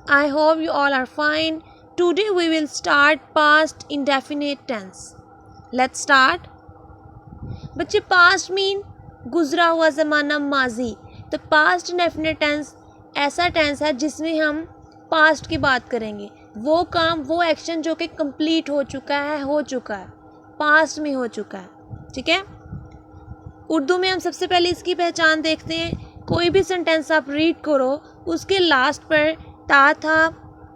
I hope you all are fine. Today we will start past indefinite tense. Let's start. बच्चे past mean गुजरा हुआ ज़माना माजी. तो past indefinite tense ऐसा टेंस है जिसमें हम पास्ट की बात करेंगे. वो काम, वो एक्शन जो कि कंप्लीट हो चुका है, पास्ट में हो चुका है. ठीक है. उर्दू में हम सबसे पहले इसकी पहचान देखते हैं. कोई भी सेंटेंस आप रीड करो, उसके लास्ट पर ता था,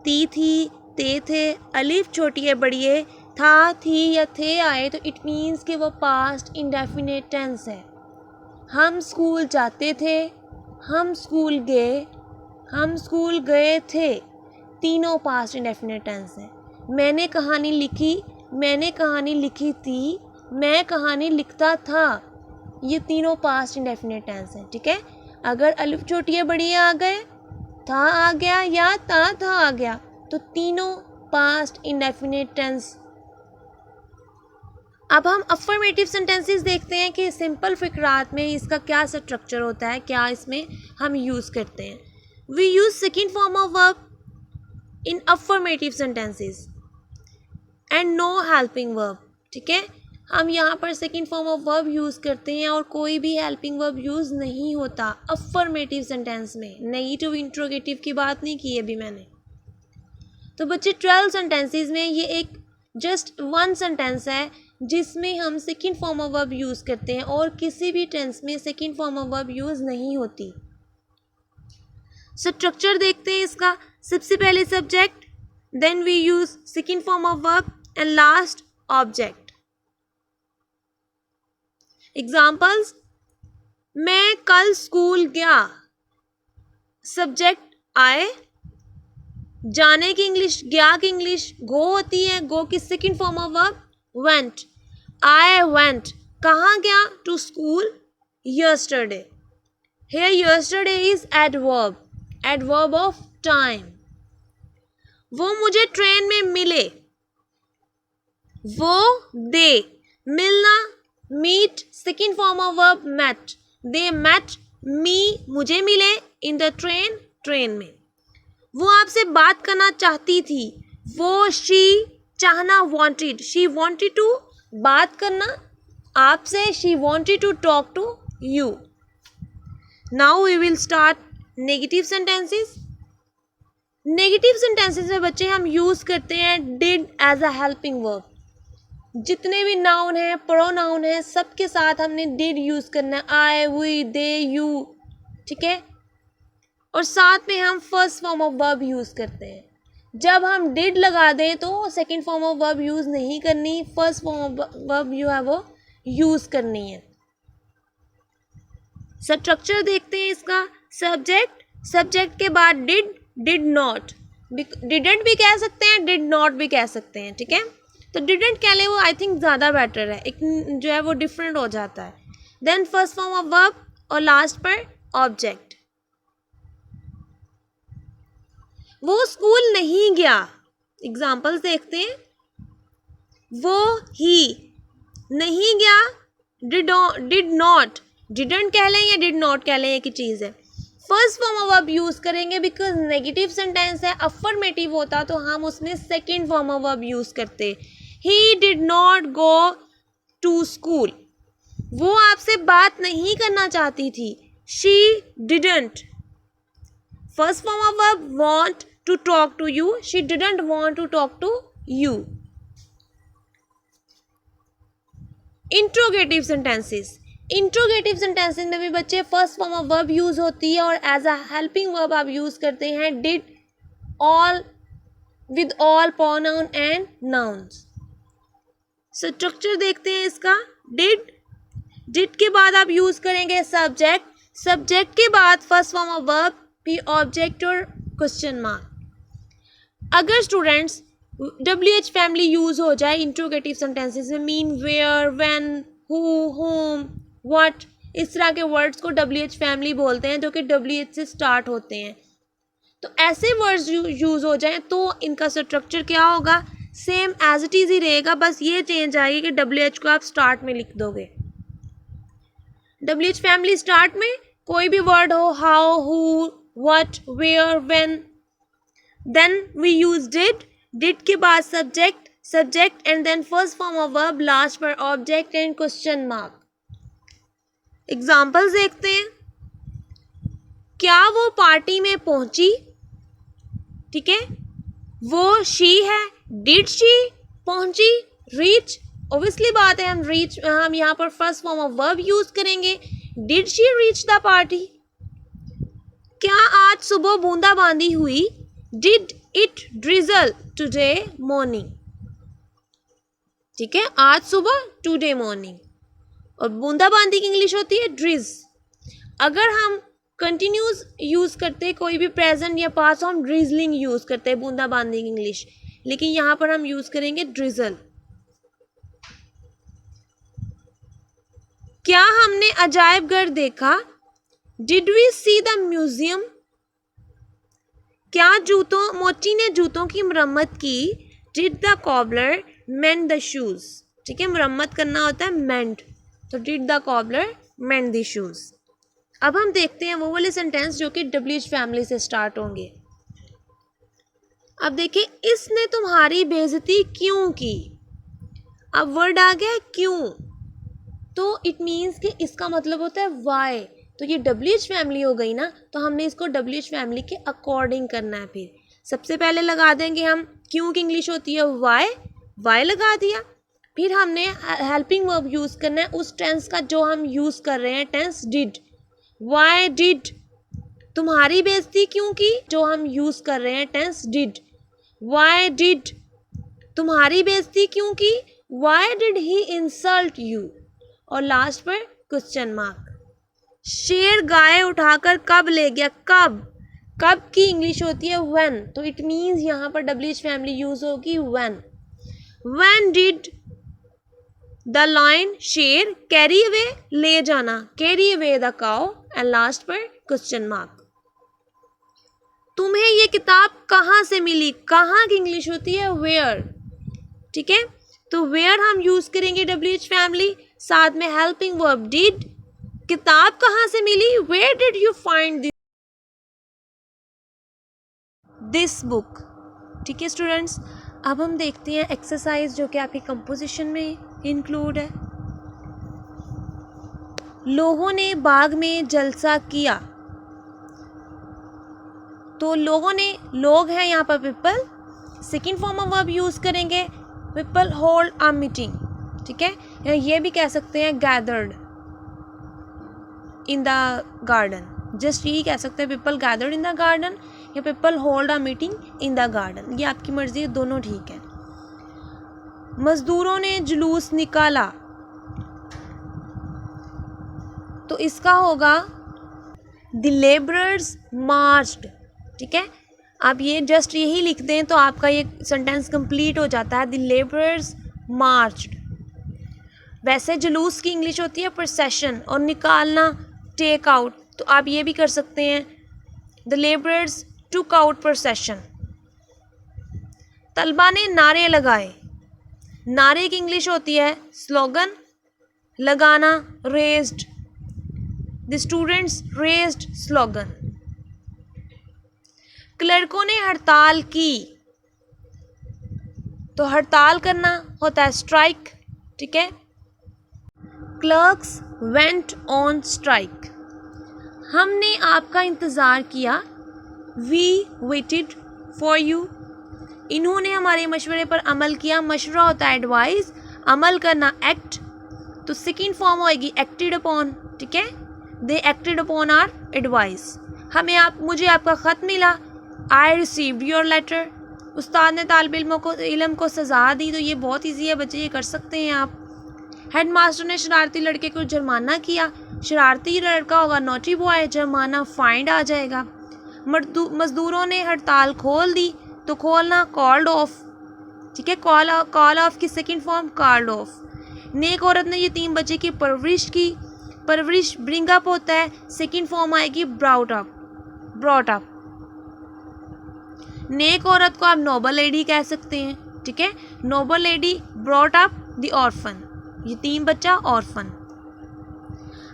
ती थी, ते थे, अलिफ छोटी है बड़ी है, था, थी या थे आए तो इट मीन्स कि वो पास्ट इंडेफिनिट टेंस है. हम स्कूल जाते थे, हम स्कूल गए थे, तीनों पास्ट इंडेफिनिट टेंस है. मैंने कहानी लिखी थी, मैं कहानी लिखता था, ये तीनों पास्ट इंडेफिनिट टेंस है. ठीक है. अगर अलिफ छोटी है बड़ी आ गए, था आ गया या था आ गया तो तीनों पास्ट इंडेफिनिट टेंस. अब हम अफर्मेटिव सेंटेंसेस देखते हैं कि सिंपल फिक्रात में इसका क्या स्ट्रक्चर होता है, क्या इसमें हम यूज़ करते हैं. We use second form of verb in affirmative sentences and no helping verb. ठीक है. हम यहाँ पर second form of verb use करते हैं और कोई भी हेल्पिंग वर्ब यूज़ नहीं होता अफर्मेटिव सेंटेंस में. नेगेटिव इंट्रोगेटिव की बात नहीं की अभी मैंने. तो बच्चे 12 सेंटेंसेस में ये एक जस्ट वन सेंटेंस है जिसमें हम second form of verb use करते हैं और किसी भी टेंस में second form of verb use नहीं होती. स्ट्रक्चर देखते हैं इसका. सबसे पहले subject, then we use second form of verb and last object. Examples. मैं कल स्कूल गया, सब्जेक्ट आए. जाने की इंग्लिश, गया की इंग्लिश गो होती है. गो की second form of verb went. I went. कहाँ गया? To school yesterday. Here yesterday is adverb of time. वो मुझे ट्रेन में मिले, वो दे. मिलना, meet, second form of verb met. They met me, मुझे मिले, इन द ट्रेन में. वो आपसे बात करना चाहती थी, वो शी. चाहना वांटेड, शी वांटेड टू बात करना आपसे, she wanted to talk to you. Now we will start negative sentences. Negative sentences में बच्चे हम यूज़ करते हैं did as a helping verb. जितने भी नाउन हैं, प्रोनाउन हैं, सबके साथ हमने डिड यूज़ करना है. आई, वी, दे, यू. ठीक है. और साथ में हम first form of verb use करते हैं. जब हम डिड लगा दें तो second form of verb use नहीं करनी, फर्स्ट फॉर्म ऑफ वर्ब जो है वो यूज़ करनी है. स्ट्रक्चर देखते हैं इसका. सब्जेक्ट के बाद डिड नॉट. डिडंट भी कह सकते हैं, डिड नॉट भी कह सकते हैं. ठीक है. तो डिडंट कह ले वो आई थिंक ज़्यादा बेटर है, एक जो है वो डिफरेंट हो जाता है. Then first form of verb और लास्ट पर ऑब्जेक्ट. वो स्कूल नहीं गया. एग्जाम्पल्स देखते हैं. वो ही नहीं गया, डिड नॉट. डिडंट कह लें या डिड नॉट कह लें, एक ही चीज़ है. First form of verb use करेंगे बिकॉज नेगेटिव सेंटेंस है. अफर्मेटिव होता तो हम उसमें second form of verb use करते. He did not go to school. वो आपसे बात नहीं करना चाहती थी, she didn't. First form of verb want to talk to you, she didn't want to talk to you. Interrogative sentences में भी बच्चे first form of verb use होती है और एज अ हेल्पिंग वर्ब आप यूज करते हैं did all with all pronoun and nouns. Structure देखते हैं इसका. डिड के बाद आप यूज करेंगे सब्जेक्ट के बाद फर्स्ट फॉर्म ऑफ वर्ब, फिर ऑब्जेक्ट और क्वेश्चन मार्क. अगर स्टूडेंट्स WH फैमिली यूज हो जाए इंट्रोगेटिव सेंटेंसेस में, mean, where, when, who, whom, what, इस तरह के वर्ड्स को WH फैमिली बोलते हैं जो कि WH से स्टार्ट होते हैं. तो ऐसे वर्ड्स यूज हो जाएं तो इनका स्ट्रक्चर क्या होगा? सेम एज इट इज ही रहेगा, बस ये चेंज आएगी कि WH को आप स्टार्ट में लिख दोगे. WH फैमिली स्टार्ट में कोई भी वर्ड हो, how, who, what, where, when, then we use did के बाद subject and then first form of verb, last पर object and question mark. Examples देखते हैं। क्या वो पार्टी में पहुंची? ठीक है, वो शी है, डिड शी पहुंची, रीच, ऑब्वियसली बात है हम यहाँ पर first form of verb use करेंगे, did she reach the party. क्या आज सुबह बूंदाबांदी हुई? Did it drizzle today morning. ठीक है, आज सुबह, टुडे मॉर्निंग, और बूंदाबांदी की इंग्लिश होती है ड्रिज। अगर हम कंटिन्यूस यूज करते हैं कोई भी प्रेजेंट या पास्ट, हम ड्रिजलिंग यूज करते हैं बूंदाबांदी की इंग्लिश, लेकिन यहाँ पर हम यूज करेंगे ड्रिजल। क्या हमने अजायब घर देखा? Did we see the museum? क्या मोची ने जूतों की मरम्मत की? Did the cobbler mend the shoes. ठीक है, मरम्मत करना होता है मेंड, तो did the cobbler mend the shoes. अब हम देखते हैं वो वाले सेंटेंस जो कि WH फैमिली से स्टार्ट होंगे। अब देखिए, इसने तुम्हारी बेइज्जती क्यों की? अब वर्ड आ गया क्यों, तो इट मीन्स कि इसका मतलब होता है वाई। तो ये WH फैमिली हो गई ना, तो हमने इसको WH फैमिली के अकॉर्डिंग करना है। फिर सबसे पहले लगा देंगे हम क्यों की इंग्लिश होती है वाई लगा दिया। फिर हमने हेल्पिंग वर्ब यूज़ करना है उस टेंस का जो हम यूज़ कर रहे हैं, टेंस डिड। वाई डिड तुम्हारी बेइज्जती क्यों की, जो हम यूज़ कर रहे हैं, टेंस डिड। वाई डिड तुम्हारी बेइज्जती क्यों की, why did he insult you, और लास्ट पर क्वेश्चन मार्क। शेर गाय उठाकर कब ले गया? कब की इंग्लिश होती है व्हेन, तो इट मीन्स यहाँ पर WH फैमिली यूज होगी व्हेन डिड द लायन शेर कैरी अवे ले जाना, carry away the cow, and last पर क्वेश्चन मार्क। तुम्हें ये किताब कहाँ से मिली? कहाँ की इंग्लिश होती है वेयर। ठीक है, तो वेयर हम यूज करेंगे WH फैमिली, साथ में हेल्पिंग वर्ब डिड। किताब कहाँ से मिली? Where did you find this book. ठीक है स्टूडेंट्स, अब हम देखते हैं एक्सरसाइज जो कि आपकी कंपोजिशन में इंक्लूड है। लोगों ने बाग में जलसा किया, तो लोगों ने, लोग हैं यहाँ पर people, second form of verb use करेंगे पीपल होल्ड अ मीटिंग। ठीक है, या ये भी कह सकते हैं gathered in the garden, just यही कह सकते हैं people gathered in the garden या people hold a meeting in the garden, ये आपकी मर्जी है, दोनों ठीक है। मजदूरों ने जुलूस निकाला, तो इसका होगा द लेबरर्स मार्च्ड। ठीक है, आप ये जस्ट यही लिख दें तो आपका ये सेंटेंस कंप्लीट हो जाता है, द लेबरर्स मार्च्ड। वैसे जुलूस की इंग्लिश होती है प्रोसेशन, और निकालना टेक आउट, तो आप ये भी कर सकते हैं the labourers took out procession. तलबा ने नारे लगाए, नारे की इंग्लिश होती है स्लोगन, लगाना raised, the students raised slogan. क्लर्कों ने हड़ताल की, तो हड़ताल करना होता है स्ट्राइक। ठीक है, क्लर्क्स वेंट ऑन स्ट्राइक। हमने आपका इंतज़ार किया, वी वेटेड फॉर यू। इन्होंने हमारे मशवरे पर अमल किया, मशवरा होता है एडवाइस, अमल करना एक्ट, तो सेकेंड फॉर्म होएगी एक्टेड अपॉन। ठीक है, they acted upon are advice. मुझे आपका ख़त मिला, आई रिसीव्ड योर लेटर। उस्ताद ने तालिब इल्म को सज़ा दी, तो ये बहुत ईजी है बच्चे, ये कर सकते हैं आप। हेडमास्टर ने शरारती लड़के को जुर्माना किया, शरारती लड़का होगा नॉटी बॉय, जुर्माना फाइंड आ जाएगा। मजदूरों ने हड़ताल खोल दी, तो खोलना कॉल्ड ऑफ। ठीक है, कॉल ऑफ की सेकंड फॉर्म कॉल्ड ऑफ। नेक औरत ने यतीम बच्चे की परवरिश की, परवरिश ब्रिंग अप होता है, सेकंड फॉर्म आएगी ब्रॉट अप। नेक औरत को आप नोबल लेडी कह सकते हैं। ठीक है, noble lady brought up the orphan, यतीम बच्चा ऑर्फन।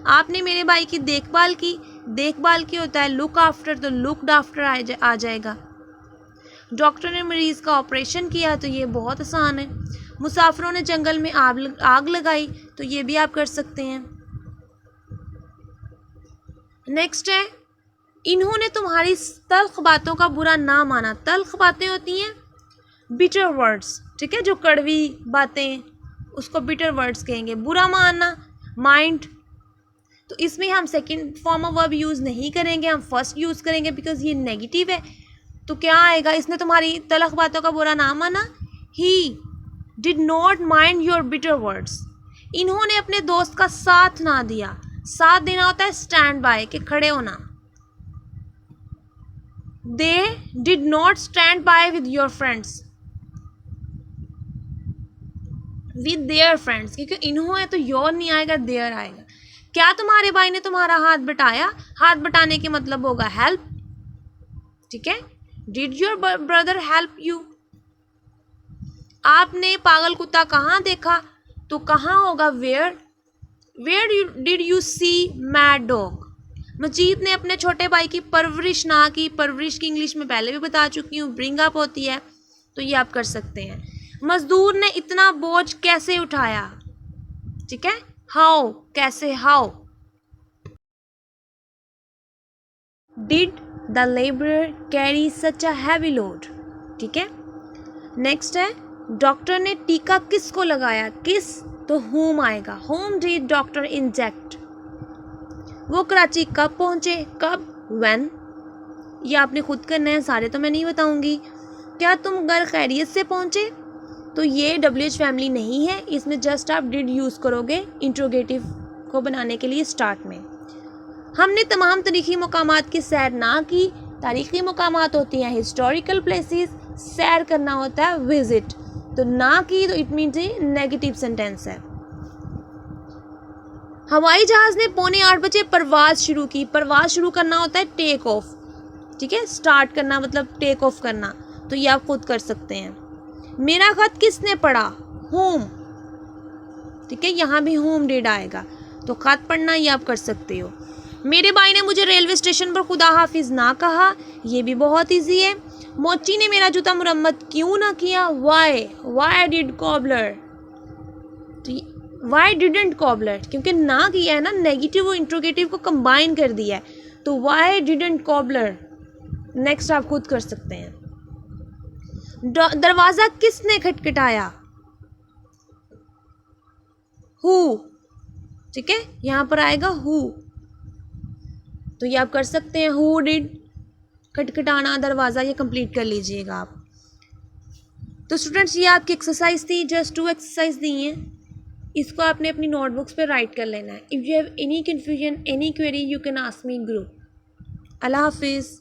आपने मेरे भाई की देखभाल की, देखभाल की होता है लुक आफ्टर, तो लुक्ड आफ्टर आ जाएगा। डॉक्टर ने मरीज़ का ऑपरेशन किया, तो ये बहुत आसान है। मुसाफिरों ने जंगल में आग लगाई, तो ये भी आप कर सकते हैं। नेक्स्ट है, इन्होंने तुम्हारी तल्ख बातों का बुरा ना माना। तल्ख बातें होती हैं बिटर वर्ड्स, ठीक है, जो कड़वी बातें, उसको बिटर वर्ड्स कहेंगे। बुरा मानना माइंड, तो इसमें हम second form of verb use नहीं करेंगे, हम फर्स्ट यूज़ करेंगे बिकॉज ये नेगेटिव है। तो क्या आएगा, इसने तुम्हारी तल्ख बातों का बुरा ना माना। ही did not mind your bitter words. इन्होंने अपने दोस्त का साथ ना दिया। साथ देना होता है स्टैंड बाय, के खड़े होना। They did not stand by with your friends, with their friends, क्योंकि इन्होंने तो योर नहीं आएगा, देयर आएगा। क्या तुम्हारे भाई ने तुम्हारा हाथ बटाया। हाथ बटाने के मतलब होगा हेल्प, ठीक है। Did your brother help you. आपने पागल कुत्ता कहाँ देखा, तो कहाँ होगा where. Where did you see mad dog. Majid ने अपने छोटे भाई की परवरिश ना की। परवरिश की इंग्लिश में पहले भी बता चुकी हूँ, ब्रिंग अप होती है, तो ये आप कर सकते हैं। मजदूर ने इतना बोझ कैसे उठाया, ठीक है, हाउ, कैसे, how. Did the labourer carry such a heavy load, ठीक है। नेक्स्ट है, डॉक्टर ने टीका किसको लगाया। किस, तो होम आएगा। Home did doctor inject. वो कराची कब पहुंचे, कब, व्हेन। ये आपने खुद करना है, सारे तो मैं नहीं बताऊंगी। क्या तुम घर खैरियत से पहुंचे, तो ये WH फैमिली नहीं है, इसमें जस्ट आप डिड यूज़ करोगे इंट्रोगेटिव को बनाने के लिए स्टार्ट में। हमने तमाम तारीख़ी मकामात की सैर ना की। तारीख़ी मकामात होती हैं हिस्टोरिकल प्लेसेस, सैर करना होता है विजिट। तो ना की, तो इट मीन्स ये नेगेटिव सेंटेंस है। हवाई जहाज़ ने 7:45 बजे परवाज़ शुरू की। परवाज़ शुरू करना होता है टेक ऑफ, ठीक है, स्टार्ट करना मतलब टेक ऑफ करना, तो ये आप खुद कर सकते हैं। मेरा खत किसने पढ़ा, होम, ठीक है, यहाँ भी होम डिड आएगा, तो खत पढ़ना ये आप कर सकते हो। मेरे भाई ने मुझे रेलवे स्टेशन पर खुदा हाफिज ना कहा, ये भी बहुत इजी है। मोची ने मेरा जूता मुरम्मत क्यों ना किया, why did cobbler, Y didn't cobbler, क्योंकि ना किया है ना, नेगेटिव और इंट्रोगेटिव को कंबाइन कर दिया है, तो वाई डिडंट कॉबलर। नेक्स्ट आप खुद कर सकते हैं। दरवाज़ा किसने खटखटाया, हु, ठीक है, यहाँ पर आएगा हु, तो ये आप कर सकते हैं। हु डिड खटखटाना दरवाज़ा, ये कंप्लीट कर लीजिएगा आप। तो स्टूडेंट्स, ये आपकी एक्सरसाइज थी, जस्ट 2 एक्सरसाइज दी हैं, इसको आपने अपनी नोटबुक्स पे राइट कर लेना है। If you have any confusion, any query, you can ask me in group. अल्लाह हाफिज़।